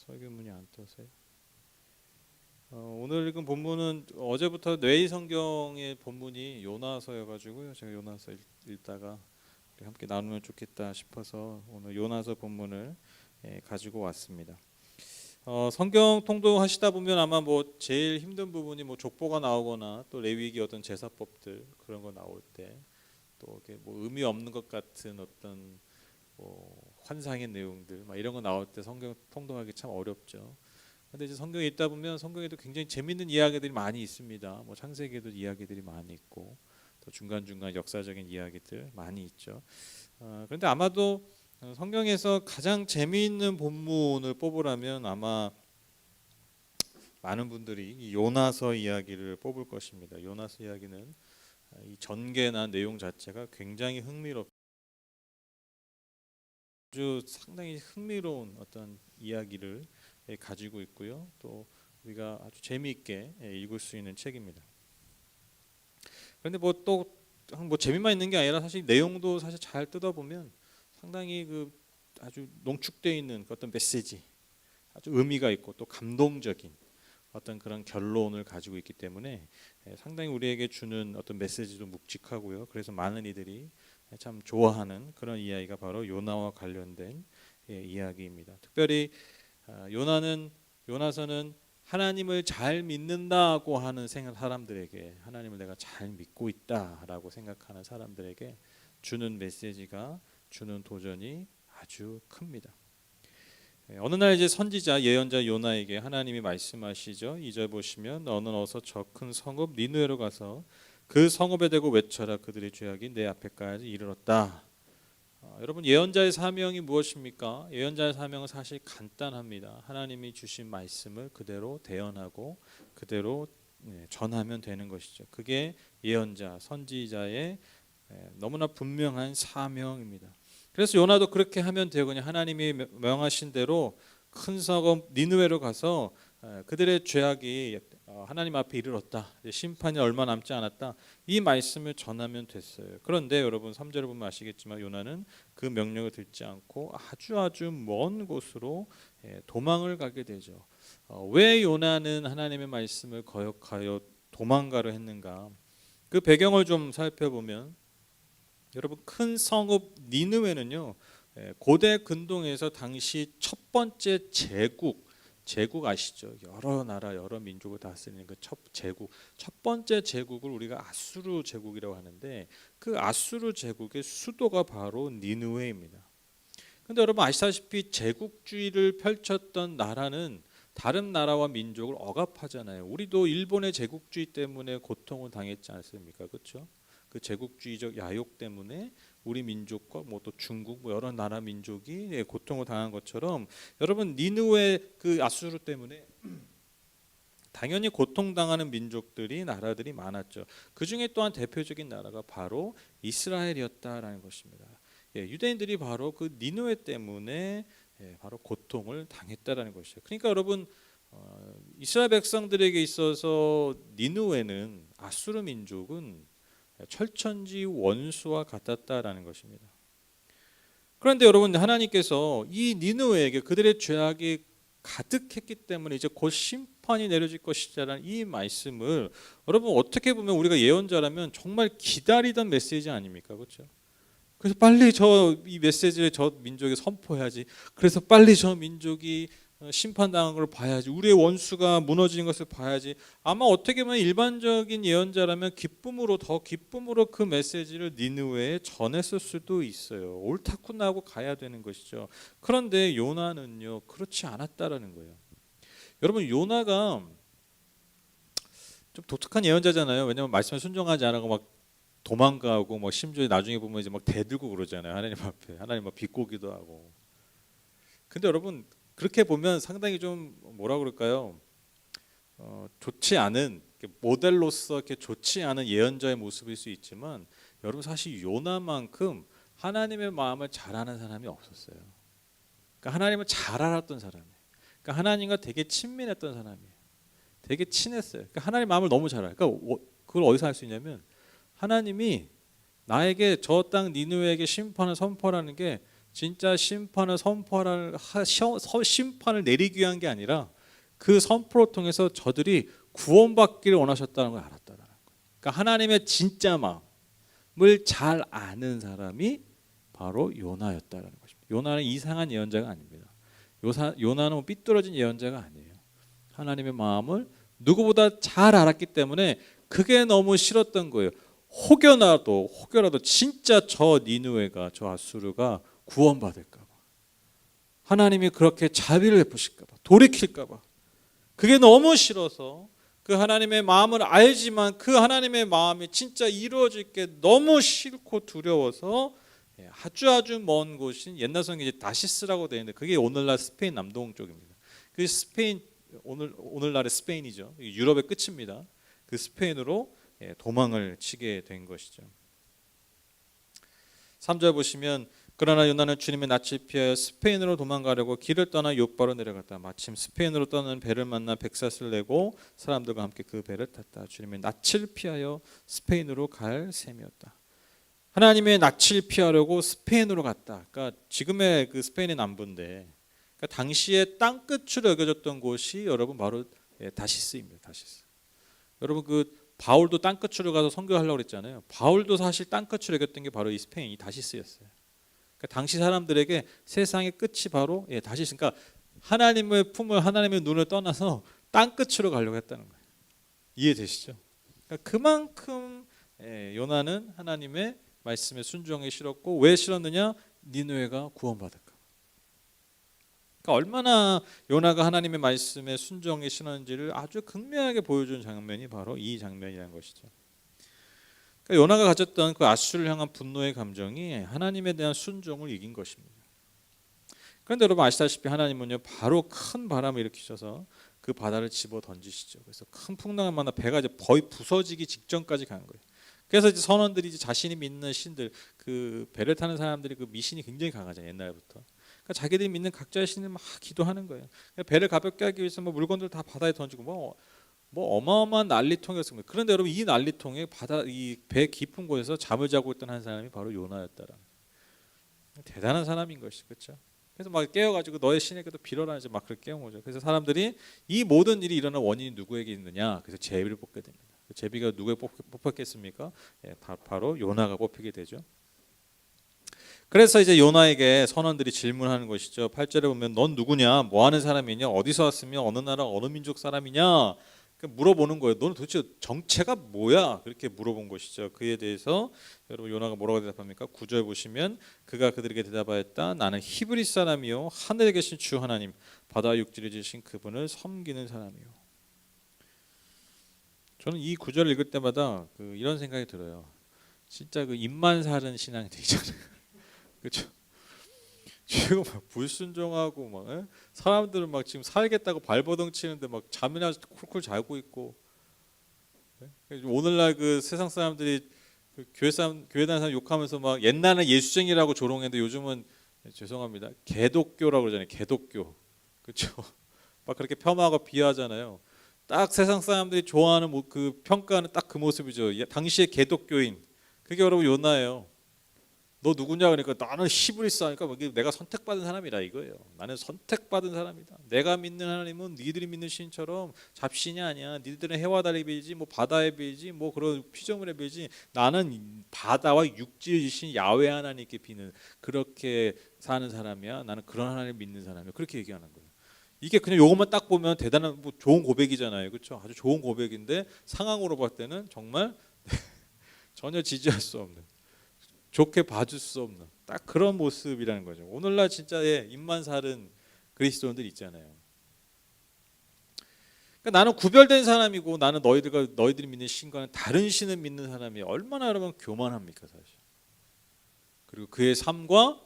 설교문이 안 떠서요. 오늘 읽은 본문은 어제부터 뇌의 성경의 본문이 요나서여가지고요. 제가 요나서 읽다가 함께 나누면 좋겠다 싶어서 오늘 요나서 본문을 가지고 왔습니다. 성경 통독하시다 보면 아마 뭐 제일 힘든 부분이 뭐 족보가 나오거나 또 레위기 어떤 제사법들 그런 거 나올 때 또 뭐 의미 없는 것 같은 어떤 뭐 환상의 내용들 막 이런 거 나올 때 성경 통독하기 참 어렵죠. 근데 이제 성경에 있다 보면 성경에도 굉장히 재밌는 이야기들이 많이 있습니다. 뭐 창세기에도 이야기들이 많이 있고 또 중간중간 역사적인 이야기들 많이 있죠. 그런데 아마도 성경에서 가장 재미있는 본문을 뽑으라면 아마 많은 분들이 이 요나서 이야기를 뽑을 것입니다. 요나서 이야기는 이 전개나 내용 자체가 굉장히 흥미롭고 아주 상당히 흥미로운 어떤 이야기를 가지고 있고요. 또 우리가 아주 재미있게 읽을 수 있는 책입니다. 그런데 뭐 또 뭐 재미만 있는 게 아니라 사실 내용도 사실 잘 뜯어보면 상당히 그 아주 농축되어 있는 어떤 메시지, 아주 의미가 있고 또 감동적인 어떤 그런 결론을 가지고 있기 때문에 상당히 우리에게 주는 어떤 메시지도 묵직하고요. 그래서 많은 이들이 참 좋아하는 그런 이야기가 바로 요나와 관련된 이야기입니다. 특별히 요나서는 하나님을 잘 믿는다고 하는 사람들에게 하나님을 내가 잘 믿고 있다라고 생각하는 사람들에게 주는 메시지가 주는 도전이 아주 큽니다. 어느 날 이제 선지자 예언자 요나에게 하나님이 말씀하시죠. 2절 보시면 너는 어서 저 큰 성읍 니느웨로 가서 그 성읍에 대고 외쳐라 그들의 죄악이 내 앞에까지 이르렀다. 여러분 예언자의 사명이 무엇입니까? 예언자의 사명은 사실 간단합니다. 하나님이 주신 말씀을 그대로 대언하고 그대로 전하면 되는 것이죠. 그게 예언자, 선지자의 너무나 분명한 사명입니다. 그래서 요나도 그렇게 하면 돼요. 그냥 하나님이 명하신 대로 큰 성읍 니느웨로 가서 그들의 죄악이 하나님 앞에 이르렀다. 심판이 얼마 남지 않았다. 이 말씀을 전하면 됐어요. 그런데 여러분 3절을 보면 아시겠지만 요나는 그 명령을 듣지 않고 아주 먼 곳으로 도망을 가게 되죠. 왜 요나는 하나님의 말씀을 거역하여 도망가려 했는가? 그 배경을 좀 살펴보면 여러분 큰 성읍 니느웨는요 고대 근동에서 당시 첫 번째 제국 아시죠? 여러 나라 여러 민족을 다스리는 그 첫 번째 제국을 우리가 아수르 제국이라고 하는데 그 아수르 제국의 수도가 바로 니느웨입니다. 근데 여러분 아시다시피 제국주의를 펼쳤던 나라는 다른 나라와 민족을 억압하잖아요. 우리도 일본의 제국주의 때문에 고통을 당했지 않습니까? 그렇죠? 그 제국주의적 야욕 때문에 우리 민족과 뭐 또 중국 뭐 여러 나라 민족이 고통을 당한 것처럼 여러분 니느웨 그 아수르 때문에 당연히 고통당하는 민족들이 나라들이 많았죠. 그 중에 또한 대표적인 나라가 바로 이스라엘이었다라는 것입니다. 유대인들이 바로 그 니느웨 때문에 바로 고통을 당했다라는 것이죠. 그러니까 여러분 이스라엘 백성들에게 있어서 니느웨는 아수르 민족은 철천지 원수와 같았다라는 것입니다. 그런데 여러분 하나님께서 이 니느웨에게 그들의 죄악이 가득했기 때문에 이제 곧 심판이 내려질 것이라는 이 말씀을 여러분 어떻게 보면 우리가 예언자라면 정말 기다리던 메시지 아닙니까? 그렇죠? 그래서 빨리 이 메시지를 저 민족에 선포해야지. 그래서 빨리 저 민족이 심판당한 걸 봐야지. 우리의 원수가 무너지는 것을 봐야지. 아마 어떻게 보면 일반적인 예언자라면 더 기쁨으로 그 메시지를 니느웨에 전했을 수도 있어요. 옳다구나 하고 가야 되는 것이죠. 그런데 요나는요 그렇지 않았다라는 거예요. 여러분 요나가 좀 독특한 예언자잖아요. 왜냐하면 말씀에 순종하지 않고 막 도망가고 뭐 심지어 나중에 보면 이제 막 대들고 그러잖아요. 하나님 앞에 하나님 막 비꼬기도 하고. 근데 여러분 그렇게 보면 상당히 좀 뭐라 그럴까요? 좋지 않은 모델로서 이렇게 좋지 않은 예언자의 모습일 수 있지만 여러분 사실 요나만큼 하나님의 마음을 잘 아는 사람이 없었어요. 그러니까 하나님을 잘 알았던 사람이에요. 그러니까 하나님과 되게 친밀했던 사람이에요. 되게 친했어요. 그러니까 하나님 마음을 너무 잘 알아요. 그러니까 그걸 어디서 알 수 있냐면 하나님이 나에게 저 땅 니느웨에게 심판을 선포하는 게 진짜 심판을 심판을 내리기 위한 게 아니라 그 선포를 통해서 저들이 구원받기를 원하셨다는 걸 알았다는 거예요. 그러니까 하나님의 진짜 마음을 잘 아는 사람이 바로 요나였다는 것입니다. 요나는 이상한 예언자가 아닙니다. 요나는 삐뚤어진 예언자가 아니에요. 하나님의 마음을 누구보다 잘 알았기 때문에 그게 너무 싫었던 거예요. 혹여라도 진짜 저 니느웨가, 저 아수르가 구원받을까 봐, 하나님이 그렇게 자비를 베푸실까 봐, 돌이킬까 봐, 그게 너무 싫어서 그 하나님의 마음을 알지만 그 하나님의 마음이 진짜 이루어질 게 너무 싫고 두려워서 아주 먼 곳인, 옛날 성경에 다시스라고 되어 있는데 그게 오늘날 스페인 남동 쪽입니다. 그 스페인, 오늘날의 스페인이죠. 유럽의 끝입니다. 그 스페인으로 도망을 치게 된 것이죠. 3절 보시면 그러나 요나는 주님의 낯을 피하여 스페인으로 도망가려고 길을 떠나 욥바로 내려갔다. 마침 스페인으로 떠는 배를 만나 백삿을 내고 사람들과 함께 그 배를 탔다. 주님의 낯을 피하여 스페인으로 갈 셈이었다. 하나님의 낯을 피하려고 스페인으로 갔다. 그러니까 지금의 그 스페인의 남부인데, 그러니까 당시에 땅끝으로 여겨졌던 곳이 여러분 바로 다시스입니다. 다시스. 여러분 그 바울도 땅끝으로 가서 선교하려고 그랬잖아요. 바울도 사실 땅끝으로 여겼던 게 바로 이 스페인이 다시스였어요. 그러니까 당시 사람들에게 세상의 끝이 바로 다시스. 그러니까 하나님의 품을, 하나님의 눈을 떠나서 땅끝으로 가려고 했다는 거예요. 이해되시죠? 그러니까 그만큼 요나는 하나님의 말씀에 순종하기 싫었고, 왜 싫었느냐? 니느웨가 구원받을까. 그러니까 얼마나 요나가 하나님의 말씀에 순종하기 싫었는지를 아주 극명하게 보여준 장면이 바로 이 장면이라는 것이죠. 그러니까 요나가 가졌던 그 아수르를 향한 분노의 감정이 하나님에 대한 순종을 이긴 것입니다. 그런데 여러분 아시다시피 하나님은요, 바로 큰 바람을 일으키셔서 그 바다를 집어 던지시죠. 그래서 큰 풍랑을 만나 배가 이제 거의 부서지기 직전까지 간 거예요. 그래서 이제 선원들이 이제 자신이 믿는 신들, 그 배를 타는 사람들이 그 미신이 굉장히 강하잖아요, 옛날부터. 그러니까 자기들이 믿는 각자의 신을 막 기도하는 거예요. 배를 가볍게 하기 위해서 뭐 물건들 다 바다에 던지고 뭐 어마어마한 난리통이었습니다. 그런데 여러분 이 난리통에 이 배 깊은 곳에서 잠을 자고 있던 한 사람이 바로 요나였다라. 대단한 사람인 것이, 그렇죠? 그래서 막 깨워가지고 너의 신에게도 빌어라 이제 막 그렇게 깨운 거죠. 그래서 사람들이 이 모든 일이 일어난 원인이 누구에게 있느냐? 그래서 제비를 뽑게 됩니다. 제비가 누구에 뽑혔겠습니까? 바로 요나가 뽑히게 되죠. 그래서 이제 요나에게 선원들이 질문하는 것이죠. 8절에 보면 넌 누구냐? 뭐 하는 사람이냐? 어디서 왔으며 어느 나라 어느 민족 사람이냐? 물어보는 거예요. 너는 도대체 정체가 뭐야? 그렇게 물어본 것이죠. 그에 대해서 여러분 요나가 뭐라고 대답합니까? 9절 보시면 그가 그들에게 대답하였다. 나는 히브리 사람이요 하늘에 계신 주 하나님 바다 육지를 지으신 그분을 섬기는 사람이요. 저는 이 구절을 읽을 때마다 이런 생각이 들어요. 진짜 그 입만 사른 신앙이 되잖아요. 그렇죠? 지금 막 불순종하고 막 사람들은 막 지금 살겠다고 발버둥 치는데 막 잠이나 쿨쿨 자고 있고. 오늘날 그 세상 사람들이 교회 다니는 사람 욕하면서 막 옛날은 예수쟁이라고 조롱했는데 요즘은 죄송합니다, 개독교라고 그러잖아요. 개독교. 그렇죠? 막 그렇게 폄하하고 비하하잖아요. 딱 세상 사람들이 좋아하는 그 평가는 딱 그 모습이죠. 당시의 개독교인. 그게 여러분 요나예요. 너 누구냐 그러니까 나는 히브리스 하니까 내가 선택받은 사람이라 이거예요. 나는 선택받은 사람이다. 내가 믿는 하나님은 니들이 믿는 신처럼 잡신이 아니야. 니들은 해와 달에 빌지 뭐 바다에 빌지 뭐 그런 피조물에 빌지, 나는 바다와 육지를 지신 야훼 하나님께 비는 그렇게 사는 사람이야. 나는 그런 하나님을 믿는 사람이야. 그렇게 얘기하는 거예요. 이게 그냥 요것만 딱 보면 대단한 좋은 고백이잖아요. 그렇죠? 아주 좋은 고백인데 상황으로 봤을 때는 정말 전혀 지지할 수 없는, 좋게 봐줄 수 없는 딱 그런 모습이라는 거죠. 오늘날 진짜 입만 사른 그리스도인들 있잖아요. 그러니까 나는 구별된 사람이고 나는 너희들이 믿는 신과는 다른 신을 믿는 사람이 얼마나 여러분 교만합니까 사실. 그리고 그의 삶과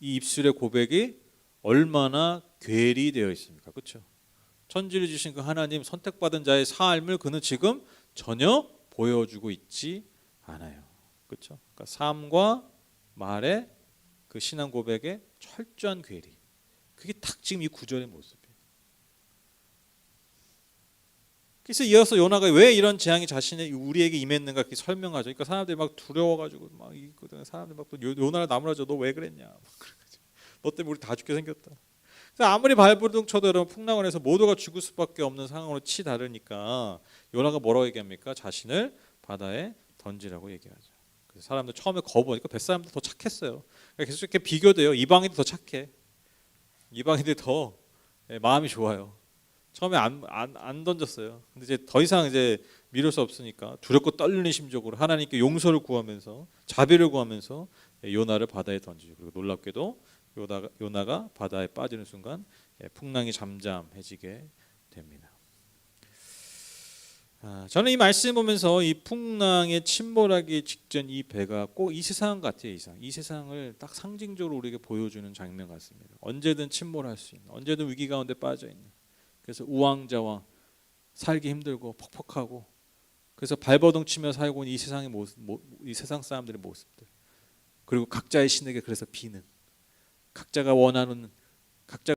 이 입술의 고백이 얼마나 괴리되어 있습니까? 그렇죠? 천지를 주신 그 하나님, 선택받은 자의 삶을 그는 지금 전혀 보여주고 있지 않아요. 그렇죠? 그러니까 삶과 말의 그 신앙 고백의 철저한 괴리. 그게 딱 지금 이 구절의 모습이에요. 그래서 이어서 요나가 왜 이런 재앙이 우리에게 임했는가 이렇게 설명하죠. 그러니까 사람들이 막 두려워가지고 막 사람들이 막 요나를 나무라져 너 왜 그랬냐. 막 그러죠. 너 때문에 우리 다 죽게 생겼다. 그래서 아무리 발버둥 쳐도 여러분 풍랑원에서 모두가 죽을 수밖에 없는 상황으로 치다르니까 요나가 뭐라고 얘기합니까? 자신을 바다에 던지라고 얘기하죠. 그래서 사람들 처음에 거부하니까 뱃사람들 더 착했어요. 그러니까 계속 이렇게 비교돼요. 이방인들 더 착해. 이방인들 더 마음이 좋아요. 처음에 안 던졌어요. 근데 이제 더 이상 이제 미룰 수 없으니까 두렵고 떨리는 심적으로 하나님께 용서를 구하면서 자비를 구하면서 요나를 바다에 던지죠. 그리고 놀랍게도 요나가 바다에 빠지는 순간 풍랑이 잠잠해지게 됩니다. 저는 이 말씀 보면서 이 풍랑에 침몰하기 직전 이 배가 꼭 이 세상 같아요. 이 세상을 딱 상징적으로 우리에게 보여주는 장면 같습니다. 언제든 침몰할 수 있는, 언제든 위기 가운데 빠져 있는. 그래서 우왕좌왕 살기 힘들고 퍽퍽하고 그래서 발버둥 치며 살고 있는 이 세상의 모습, 이 세상 사람들의 모습들. 그리고 각자의 신에게 그래서 비는 각자가 원하는 각자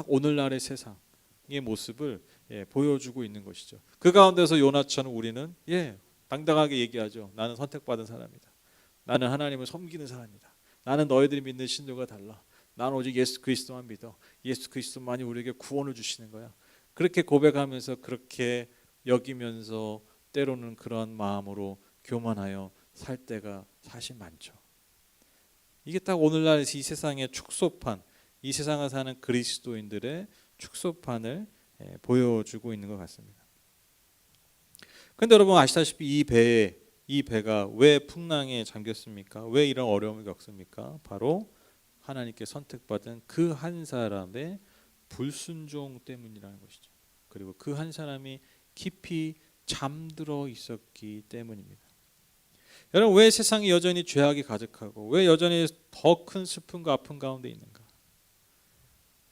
오늘날의 세상의 모습을 보여주고 있는 것이죠. 그 가운데서 요나처럼 우리는 당당하게 얘기하죠. 나는 선택받은 사람이다. 나는 하나님을 섬기는 사람이다. 나는 너희들이 믿는 신들과 달라. 나는 오직 예수 그리스도만 믿어. 예수 그리스도만이 우리에게 구원을 주시는 거야. 그렇게 고백하면서 그렇게 여기면서 때로는 그런 마음으로 교만하여 살 때가 사실 많죠. 이게 딱 오늘날 이 세상의 축소판, 이 세상을 사는 그리스도인들의 축소판을 보여주고 있는 것 같습니다. 그런데 여러분 아시다시피 이 배가 왜 풍랑에 잠겼습니까? 왜 이런 어려움을 겪습니까? 바로 하나님께 선택받은 그 한 사람의 불순종 때문이라는 것이죠. 그리고 그 한 사람이 깊이 잠들어 있었기 때문입니다. 여러분 왜 세상이 여전히 죄악이 가득하고 왜 여전히 더 큰 슬픔과 아픔 가운데 있는가?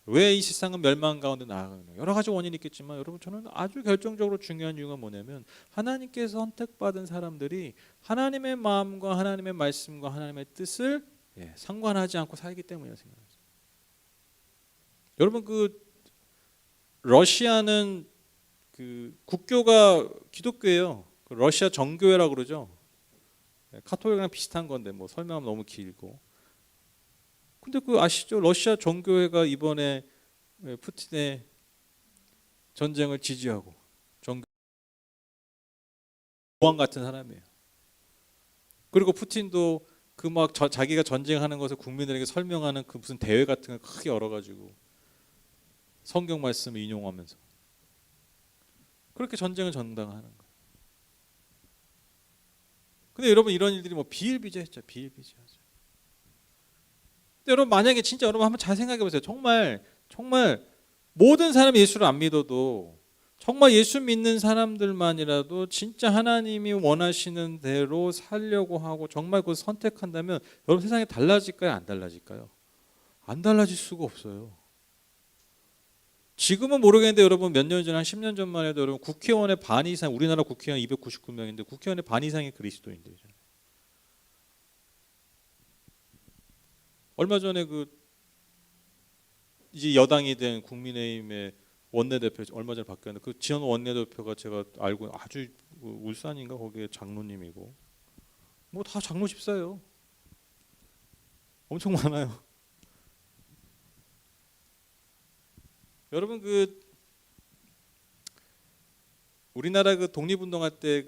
왜 이 세상은 멸망 가운데 나아가는가? 여러 가지 원인이 있겠지만 여러분 저는 아주 결정적으로 중요한 이유가 뭐냐면 하나님께서 선택받은 사람들이 하나님의 마음과 하나님의 말씀과 하나님의 뜻을 상관하지 않고 살기 때문이라고 생각합니다. 여러분 러시아는 국교가 기독교예요. 러시아 정교회라고 그러죠. 카톨릭이랑 비슷한 건데 뭐 설명하면 너무 길고. 근데 아시죠? 러시아 정교회가 이번에 푸틴의 전쟁을 지지하고 왕 같은 사람이에요. 그리고 푸틴도 자기가 전쟁하는 것을 국민들에게 설명하는 무슨 대회 같은 걸 크게 열어가지고 성경 말씀을 인용하면서 그렇게 전쟁을 전당하는 거예요. 근데 여러분 이런 일들이 비일비재했죠. 비일비재하죠. 근데 여러분 만약에 진짜 여러분 한번 잘 생각해 보세요. 정말 모든 사람이 예수를 안 믿어도 정말 예수 믿는 사람들만이라도 진짜 하나님이 원하시는 대로 살려고 하고 정말 그걸 선택한다면 여러분 세상이 달라질까요? 안 달라질까요? 안 달라질 수가 없어요. 지금은 모르겠는데 여러분 몇 년 전, 한 10년 전만 해도 여러분 국회의원의 반 이상, 우리나라 국회의원 299명인데 국회의원의 반 이상이 그리스도인들이잖아요. 얼마 전에 이제 여당이 된 국민의힘의 원내대표 얼마 전에 바뀌었는데 지원 원내대표가 제가 알고 아주 울산인가 거기에 장로님이고 다 장로 집사예요. 엄청 많아요. 여러분 우리나라 독립운동할 때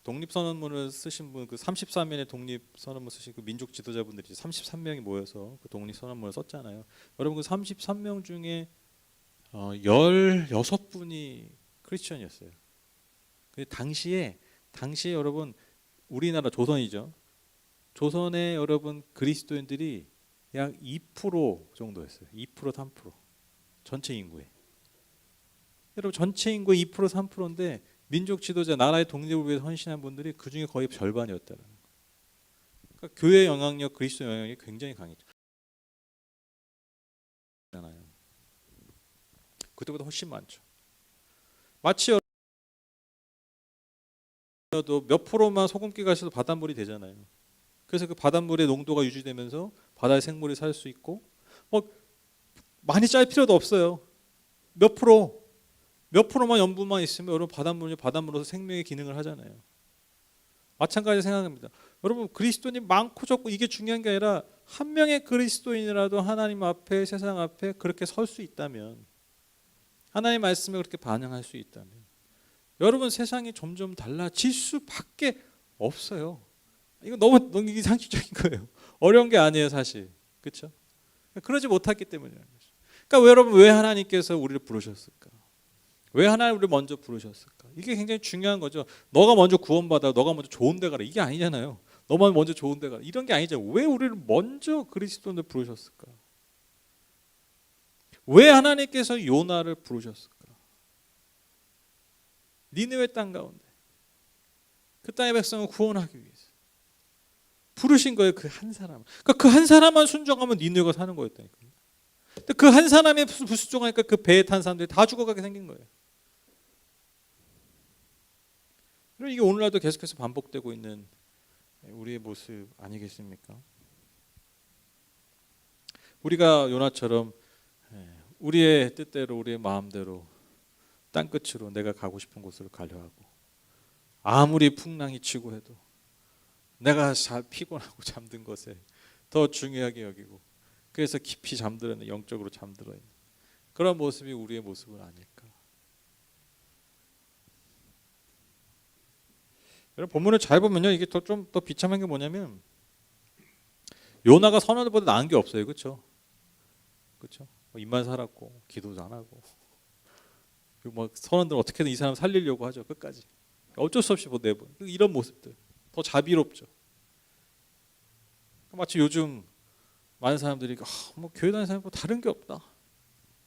독립선언문을 쓰신 분 33명의 독립선언문 쓰신 민족 지도자분들이 33명이 모여서 독립선언문을 썼잖아요. 여러분 33명 중에 16분이 크리스천이었어요. 근데 당시에 여러분 우리나라 조선이죠. 조선의 여러분 그리스도인들이 약 2% 정도였어요. 2% 3% 전체 인구에. 여러분 전체 인구 2% 3%인데 민족 지도자 나라의 독립을 위해 헌신한 분들이 그 중에 거의 절반이었다는 거예요. 그러니까 교회 영향력, 그리스도 영향력이 굉장히 강했죠. 그때보다 훨씬 많죠. 마치 몇 프로만 소금기가 있어도 바닷물이 되잖아요. 그래서 그 바닷물의 농도가 유지되면서 바다의 생물이 살 수 있고 많이 짤 필요도 없어요. 몇 프로만 염분만 있으면 여러분 바닷물로서 생명의 기능을 하잖아요. 마찬가지 생각합니다. 여러분 그리스도인이 많고 적고 이게 중요한 게 아니라 한 명의 그리스도인이라도 하나님 앞에 세상 앞에 그렇게 설 수 있다면 하나님의 말씀에 그렇게 반응할 수 있다면 여러분 세상이 점점 달라질 수밖에 없어요. 이거 너무 상식적인 거예요. 어려운 게 아니에요 사실. 그렇죠? 그러지 못했기 때문이라는 거죠. 그러니까 여러분 왜 하나님께서 우리를 부르셨을까? 왜 하나님 우리를 먼저 부르셨을까? 이게 굉장히 중요한 거죠. 너가 먼저 구원받아, 너가 먼저 좋은 데 가라. 이게 아니잖아요. 너만 먼저 좋은 데 가라. 이런 게 아니잖아요. 왜 우리를 먼저 그리스도인을 부르셨을까? 왜 하나님께서 요나를 부르셨을까? 니느웨 땅 가운데 그 땅의 백성을 구원하기 위해서 부르신 거예요. 그 한 사람. 그러니까 그 한 사람만 순종하면 니느웨가 사는 거였다니까요. 근데 그 한 사람이 불순종하니까 그 배에 탄 사람들이 다 죽어가게 생긴 거예요. 이게 오늘날도 계속해서 반복되고 있는 우리의 모습 아니겠습니까? 우리가 요나처럼 우리의 뜻대로 우리의 마음대로 땅끝으로 내가 가고 싶은 곳으로 가려 하고 아무리 풍랑이 치고 해도 내가 피곤하고 잠든 것에 더 중요하게 여기고 그래서 깊이 잠들어 있는 영적으로 잠들어 있는 그런 모습이 우리의 모습은 아닐까. 여러분 본문을 잘 보면요 이게 좀 더 비참한 게 뭐냐면 요나가 선원들보다 나은 게 없어요. 그렇죠? 그렇죠? 입만 살았고 기도도 안 하고 막 선원들 어떻게든 이 사람 살리려고 하죠. 끝까지 어쩔 수 없이 뭐 내보 이런 모습들 더 자비롭죠. 마치 요즘 많은 사람들이 뭐 교회 다니는 사람이 뭐 다른 게 없다.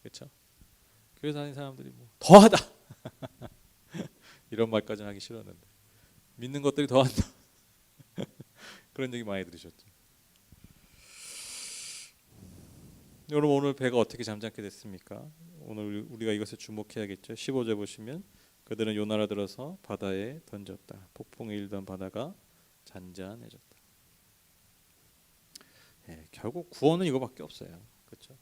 그렇죠? 교회 다니는 사람들이 뭐 더하다. 이런 말까지는 하기 싫었는데 믿는 것들이 더한다. 그런 얘기 많이 들으셨죠. 여러분 오늘 배가 어떻게 잠잠게 됐습니까? 오늘 우리가 이것에 주목해야겠죠. 15절 보시면 그들은 요나를 들어서 바다에 던졌다. 폭풍이 일던 바다가 잔잔해졌다. 결국 구원은 이거밖에 없어요. 그렇죠?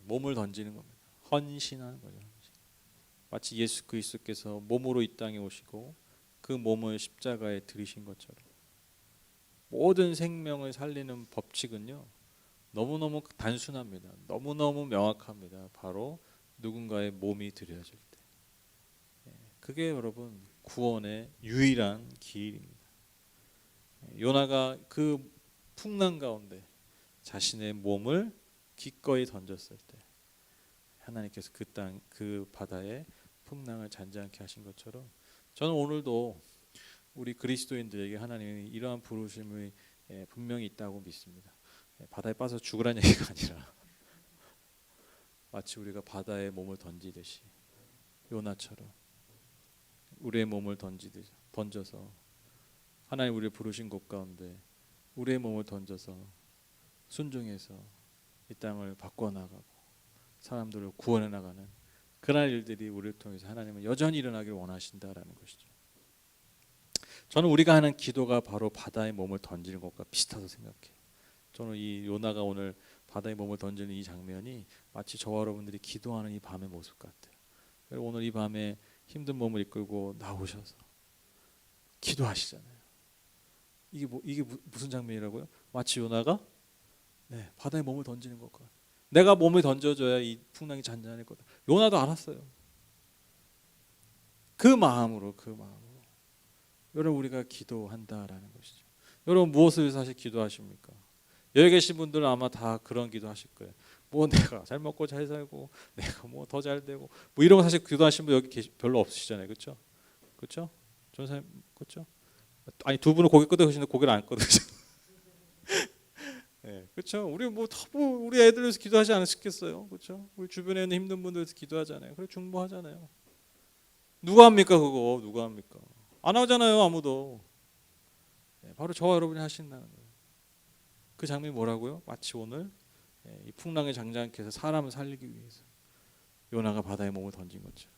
몸을 던지는 겁니다. 헌신하는 거죠. 마치 예수 그리스도께서 몸으로 이 땅에 오시고 그 몸을 십자가에 들이신 것처럼 모든 생명을 살리는 법칙은요. 너무너무 단순합니다. 너무너무 명확합니다. 바로 누군가의 몸이 드려질 때. 그게 여러분 구원의 유일한 길입니다. 요나가 그 풍랑 가운데 자신의 몸을 기꺼이 던졌을 때 하나님께서 그 바다에 풍랑을 잔잔케 하신 것처럼 저는 오늘도 우리 그리스도인들에게 하나님이 이러한 부르심이 분명히 있다고 믿습니다. 바다에 빠져 죽으란 얘기가 아니라 마치 우리가 바다에 몸을 던지듯이 요나처럼 우리의 몸을 던져서 하나님 우리를 부르신 곳 가운데 우리의 몸을 던져서 순종해서 이 땅을 바꿔나가고 사람들을 구원해 나가는 그런 일들이 우리를 통해서 하나님은 여전히 일어나기를 원하신다라는 것이죠. 저는 우리가 하는 기도가 바로 바다에 몸을 던지는 것과 비슷하다고 생각해요. 저는 이 요나가 오늘 바다에 몸을 던지는 이 장면이 마치 저와 여러분들이 기도하는 이 밤의 모습 같아요. 오늘 이 밤에 힘든 몸을 이끌고 나오셔서 기도하시잖아요. 이게 무슨 장면이라고요? 마치 요나가 바다에 몸을 던지는 것과 내가 몸을 던져줘야 이 풍랑이 잔잔할 거다. 요나도 알았어요. 그 마음으로 여러분 우리가 기도한다라는 것이죠. 여러분 무엇을 사실 기도하십니까? 여기 계신 분들은 아마 다 그런 기도하실 거예요. 뭐 내가 잘 먹고 잘 살고 내가 뭐 더 잘 되고 뭐 이런 거 사실 기도하시는 분 여기 별로 없으시잖아요. 그렇죠? 그렇죠? 전사님 그렇죠? 아니 두 분은 고개 끄덕이시는데 고개를 안 끄덕이시죠. 네, 그렇죠. 우리 우리 애들 위해서 기도하지 않으셨겠어요, 그렇죠? 우리 주변에 있는 힘든 분들 위해서 기도하잖아요. 그래 중보하잖아요. 누가 합니까 그거? 누가 합니까? 안 하잖아요 아무도. 바로 저와 여러분이 하신다는 거예요. 그 장면이 뭐라고요? 마치 오늘 이 풍랑의 잔잔케 해서 사람을 살리기 위해서 요나가 바다에 몸을 던진 것처럼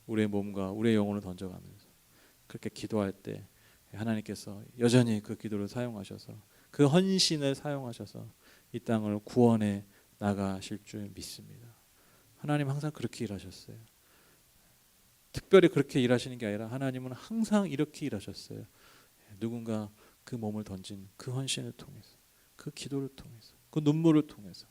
우리의 몸과 우리의 영혼을 던져가면서 그렇게 기도할 때 하나님께서 여전히 그 기도를 사용하셔서 그 헌신을 사용하셔서 이 땅을 구원해 나가실 줄 믿습니다. 하나님 항상 그렇게 일하셨어요. 특별히 그렇게 일하시는 게 아니라 하나님은 항상 이렇게 일하셨어요. 누군가 그 몸을 던진 그 헌신을 통해서, 그 기도를 통해서, 그 눈물을 통해서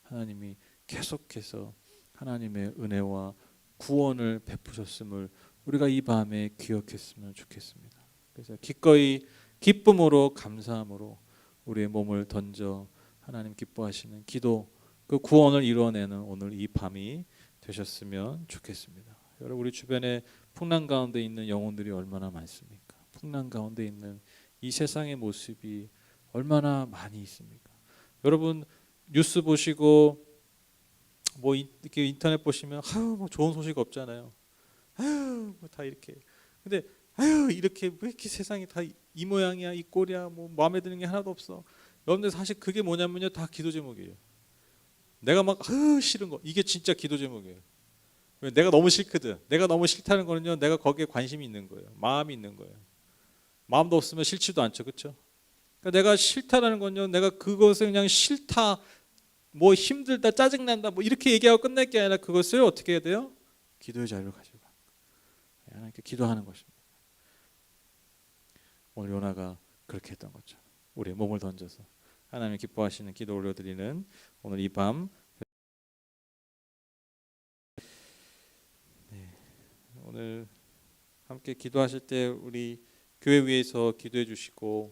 하나님이 계속해서 하나님의 은혜와 구원을 베푸셨음을 우리가 이 밤에 기억했으면 좋겠습니다. 그래서 기꺼이 기쁨으로 감사함으로 우리의 몸을 던져 하나님 기뻐하시는 기도, 그 구원을 이뤄내는 오늘 이 밤이 되셨으면 좋겠습니다. 여러분, 우리 주변에 풍랑 가운데 있는 영혼들이 얼마나 많습니까? 풍랑 가운데 있는 이 세상의 모습이 얼마나 많이 있습니까? 여러분, 뉴스 보시고 뭐 이렇게 인터넷 보시면 아유 뭐 좋은 소식 없잖아요. 아유 뭐 다 이렇게. 근데 아유 이렇게 왜 이렇게 세상이 다 이 모양이야, 이 꼴이야, 뭐 마음에 드는 게 하나도 없어. 여러분들 사실 그게 뭐냐면요, 다 기도 제목이에요. 내가 막 아유 싫은 거, 이게 진짜 기도 제목이에요. 왜? 내가 너무 싫거든. 내가 너무 싫다는 거는요, 내가 거기에 관심이 있는 거예요. 마음이 있는 거예요. 마음도 없으면 싫지도 않죠, 그렇죠? 그러니까 내가 싫다라는 건요, 내가 그것을 그냥 싫다, 뭐 힘들다, 짜증난다, 뭐 이렇게 얘기하고 끝낼 게 아니라 그것을 어떻게 해야 돼요? 기도의 자리로 가지고 하나님께 기도하는 것입니다. 오늘 요나가 그렇게 했던 거죠. 우리의 몸을 던져서 하나님 기뻐하시는 기도 올려드리는 오늘 이 밤, 네, 오늘 함께 기도하실 때 우리 교회 위에서 기도해 주시고